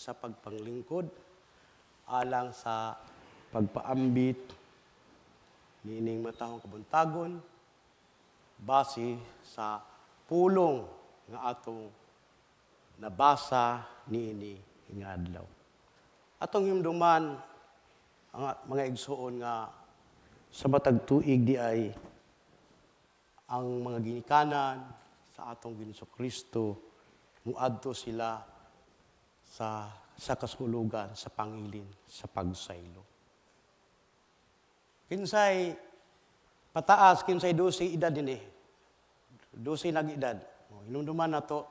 sa pagpanglingkod, alang sa pagpaambit, niining matahong kabuntagon, base sa pulong nga atong nabasa niini nga adlaw. Atong himduman ang mga igsuon nga sa matag tuig di ay ang mga ginikanan sa atong Ginoong Kristo muadto sila sa kasulugan, sa pangilin, sa pagsaylo. Kinsay pataas, kinsay 12 edad din 12 nag-edad. Hinumduman na to,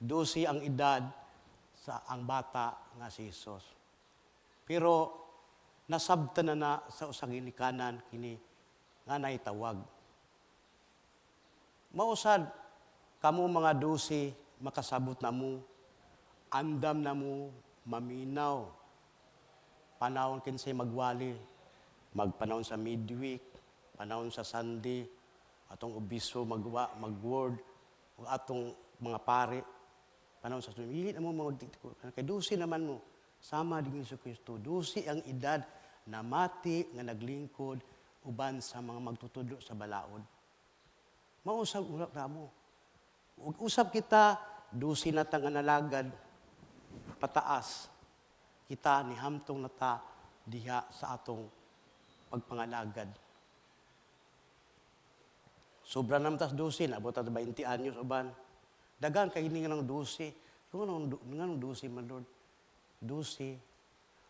12 ang edad sa ang bata nga si Jesus. Pero nasabtan na sa usang ginikanan kini nga naitawag. Mausad kamo mga 12 makasabot na mo, andam na mo, maminaw. Panahon kinsay magwali, magpanahon sa midweek, panahon sa Sunday, atong obispo mag-word, atong mga pare, panahon sa Sunday. Hindi na mo magdiktik. Kaya 12 naman mo, sama din sa Kristo. 12 ang edad na mati nga naglingkod uban sa mga magtutudlo sa balaod. Mausap ulap na mo. Usap kita, 12 na tang analagad, pataas. Kita ni hamtong nata diha sa atong pagpangalagad. Sobra naman tas 12, abot at 20 anyos uban. Dagan kay ini nga ng 12. Kung anong 12 man Lord? 12.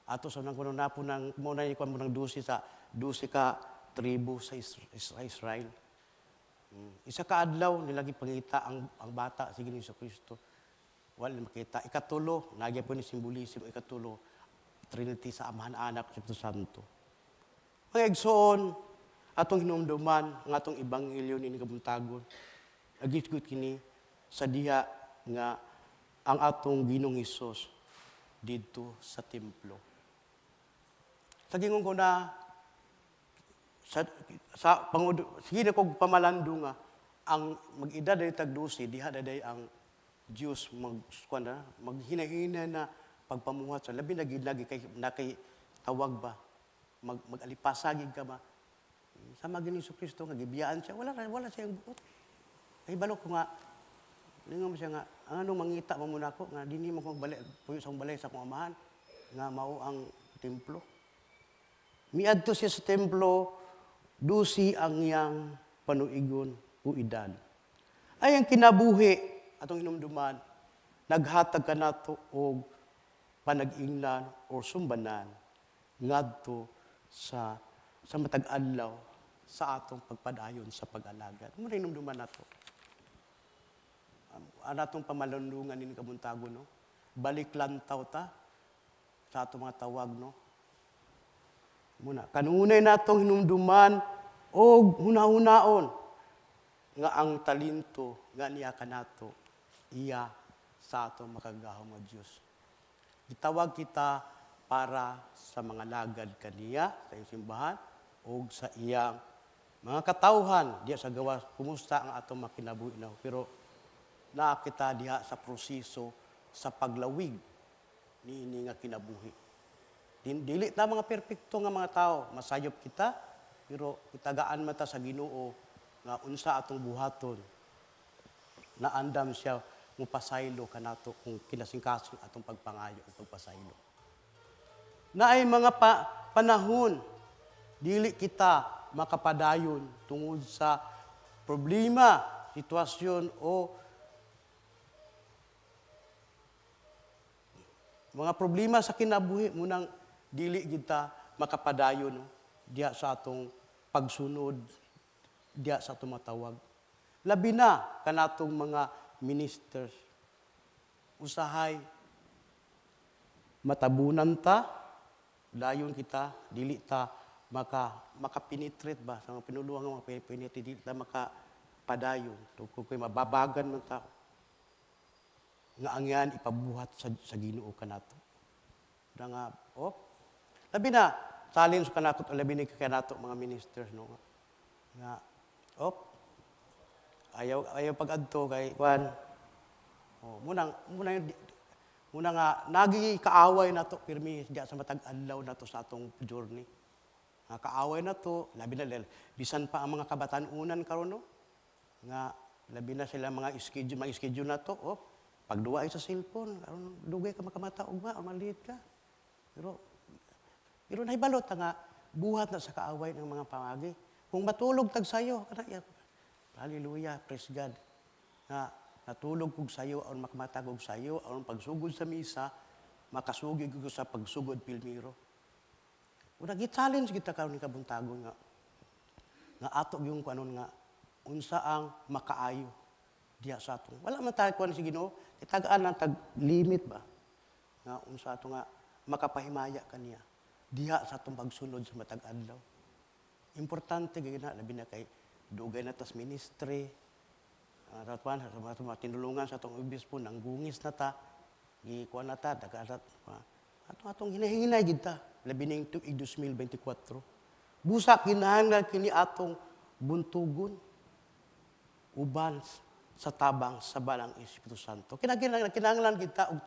Ato sa nang kuno na po nang muna ni kuan mo ng 12 sa 12 ka tribo sa Israel. Isa ka adlaw nilagi pangita ang bata sa Ginoong Kristo. Wala makita. Ikatulo, nagya po ni simbolismo ikatulo, Trinity sa Amahan, Anak, Espiritu Santo. Mga igsoon, atong hinumduman, ang atong ebanghelyo ni kabuntagon, agisgot kini sa diha nga ang atong Ginoong Hesus didto sa templo. Sa gingon ko na sige na kog pamalando nga ang mag-edad ay tag 12 diha daday ang Dios maghinahina na pagpamuhat sa labi lagi kay tawag ba magalipasagig ka ba sama gini sa Kristo nga gibiyaan siya wala siyang buot ay balok ko nga lingaw mo siya nga ano mangita mo muna ko nga dinhi mo kong balay puyo sa balay sa akong amahan nga mao ang templo miadto siya sa templo 12 ang iyang panuigon o edad. Ay ang kinabuhi atong hinumduman, naghatag ka nato og panag-ingnan o sumbanan ngadto sa matag adlaw sa atong pagpadayon sa pag-alagad. Mo hinumduman nato. Anatong pamalandungan ni kabuntagon no. Balik lantaw ta sa atong mga tawag no. Muna, kanunay natong hinumduman o hunahunaon nga ang talento nga niya kanato iya sa atong makagahom nga Dios. Gitawag kita para sa mga lagad kaniya sa iyang simbahan o sa iyang mga katawhan diya sa gawas kumusta ang atong makinabuhi na pero naa kita diha sa proseso sa paglawig niini nga kinabuhi. Dili na mga perpekto nga mga tao, masayop kita, pero itagaan mata sa Ginoo nga unsa atong buhaton. Naandam siya mupasaylo kanato kung kinasingkasing atong pagpangayo o pagpasaylo. Naay mga panahon dili kita makapadayon tungod sa problema, sitwasyon o mga problema sa kinabuhi munang dili kita makapadayon no? Diya sa atong pagsunod, diya sa atong matawag. Labi na kanatong mga ministers. Usahay, matabunan ta, dayon kita, dili ta makapenetrate ba sa mga pinuluang nga mga penetrate, dili ta makapadayon. Kung mababagan man ta, nga angyan ipabuhat sa Ginoo kanato. Nga, labi na, challenge kanato, labi ni kanato mga ministers, no? Nga, ayaw pag-adto kay Juan. Muna Muna nga, nagi kaaway na to, pirmi, diya sa matag adlaw na to sa atong journey. Nga kaaway na to, labi na, bisan pa ang mga kabatanunan karon no? Nga, labi na sila mga schedule na to, pagduwa ay sa cellphone, karon dugay ka makamata ugma, o maliit ka. Pero nahibalot nga, buhat na sa kaaway ng mga pamagi. Kung matulog tag sayo, hallelujah, praise God. Nga, natulog kog sayo, aron makamatag og sayo, aron pagsugod sa misa, makasugid ko sa pagsugod pilmiro. Una gi-challenge kita karon ni kabuntagon nga ato yung kanon nga unsa ang makaayo diha sa ato. Wala man tayo kuan si Ginoo, itagaan lang tag limit ba. Nga unsa ato nga makapahimaya kaniya diha sa atong pagsunod sa matag adlaw. Importante gyud na labi na kay dugay na tas ministry. Ratwan sa tinulungan sa atong obispo nang gungis na ta, gikuan na ta dagarat atong hinahinay gid ta labi ning tuig 2024. Busa kinahanglan kini atong buntugon uban sa tabang sa balang Espiritu Santo. Kinahanglan gid ta og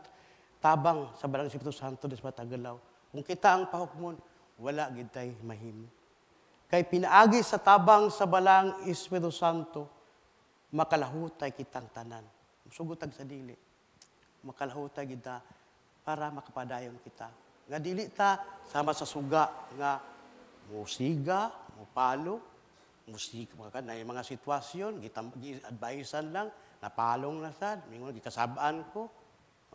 tabang sa balang Espiritu Santo sa matagalaw. Kung kita ang pahukmon, wala gid tay mahimo. Kay pinaagi sa tabang sa balang Espiritu Santo, makalahutay kitang tanan. Sugutag sa dili. Makalahutay kita para makapadayon kita. Nga dili ta sama sa suga nga musiga, mupalo, musika mga sitwasyon, gi-advisean lang, napalong na sad, mingon gikasab-an ko.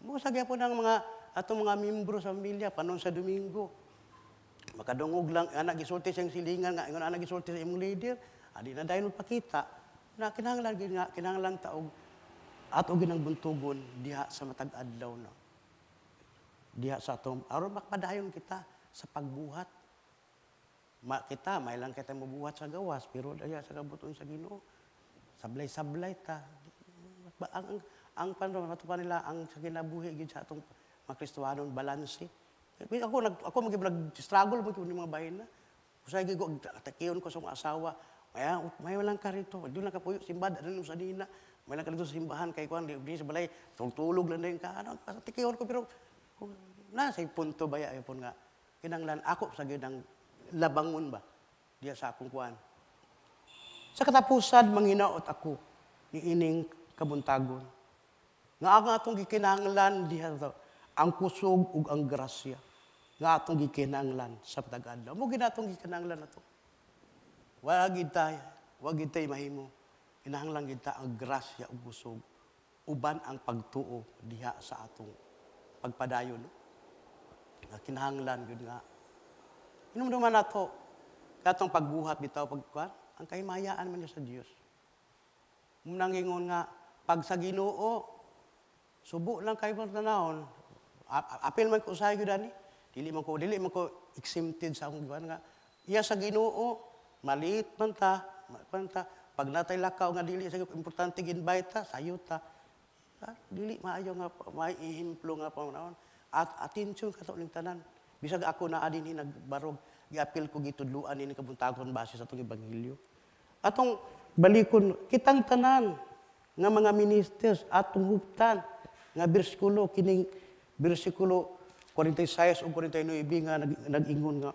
Mo sa gyapon ang mga atong mga miyembro sa pamilya panon sa Domingo. Makadungog lang anak gisulti siyang silingan nga ingon anak gisulti sa imong leader, adi na dayon pakita. Na kinahanglan ta og ato ginang buntugon diha sa matag adlaw no. Diha sa atong aron makapadayon kita sa pagbuhat. Kita may lang kita mabuhat sa gawas pero diha sa kabuton sa Ginoo. Sablay-sablay ta. Ang panramato nila ang sa kinabuhi gid sa atong mga Kristiyanon balanse. Ako nag-struggle mo ni mga bahin na. Usay gid ko takiyon ko sa mga asawa. May walang ka rito. Doon lang ka puyo, simbad, ano sa dina. May lang ka rito sa simbahan, kay Kwan, di sa balay, tulog lang din ka. Tikiyon ko, pero, nasa punto ba ya, pun nga, kinanglan, ako sa ginang labangon ba, diya sa akong Kwan. Sa katapusan, manginaot ako, ni ining kabuntagon. Nga ang atong gikinanglan, diya sa, ang kusog ug ang grasya. Nga atong gikinanglan sa pag-adlaw. Mo ginatong gikinanglan na to. Wag gid tay mahimo. Kinahanglan gid ta ang grasya ug kusog uban ang pagtuo diha sa atong pagpadayon. Nga kinahanglan gid nga hinumduman nato katong pagbuhat bitaw pagkuan ang kahimayaan man sa Dios. Munang ingon nga pag sa Ginoo subo lang kay tanawon. Apil man ko usahay gid ani. Dili man ko exempted sa akong giwan nga iya sa Ginoo maliit man ta, pag natay lakaw nga dili sa importante gin-invite ta, sayo ta. Dili maayo nga maihimplo nga panahon. At atensyon kato ning tanan. Bisag ako naa dinhi nagbarog, giapil ko gitudluan ini kabuntagon base sa atong ebanghelyo. Atong balikon kitang tanan nga mga ministers atong huptan nga bersikulo kining bersikulo 46 o 49 nga nag-ingon nga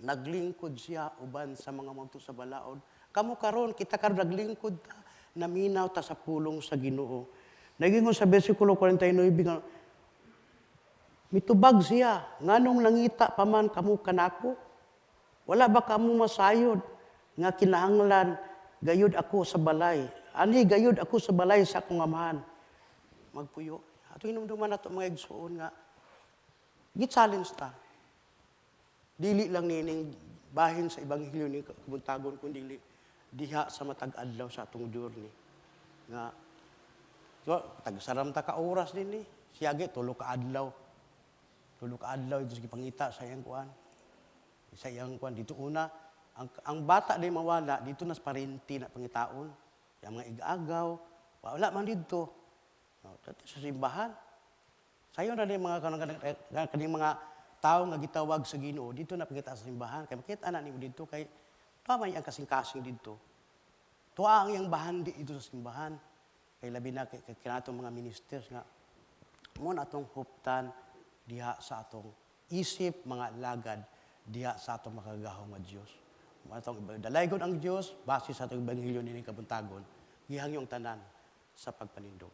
naglingkod siya uban sa mga mangto sa balaod. Kamo karon kita karon naglingkod ta, naminaw ta sa pulong sa Ginoo. Nagingon sa bersikulo 49 nga mitubag siya nganong nangita pa man kamo kanako. Wala ba kamo masayod nga kinahanglan gayud ako sa balay. Ani gayud ako sa balay sa akong amahan. Magpuyo. Ato hinumduman nato mga igsuon nga gi-challenge ta. Dili lang nining bahin sa ebanghelyo ni kabuntagon kundi diha sa matag adlaw sa atong journey. Nga tagsaram ta ka oras din ni. Siyagi tulo ka adlaw. Tulo ka adlaw ito gipangita sa iyang kuan. Sa iyang kuan dito una ang bata di mawala dito nas parenti na pangitaon. Yang mga igagaw, wala man dito. Sa simbahan. Sayo na din mga kaning mga tao nga gitawag sa Ginoo dito na pagkita sa simbahan kay makita na nimo dito kay tama ang kasing-kasing dito. Tuwa ang iyang bahandi dito sa simbahan kay labi na kay kanatong mga ministers nga Mo na atong huptan diha sa atong isip mga lagad diha sa atong makagahom nga Dios. Mo atong dalaygon ang Dios base sa atong ebanghelyo nining kabuntagon, gihangyong tanan sa pagpanindog.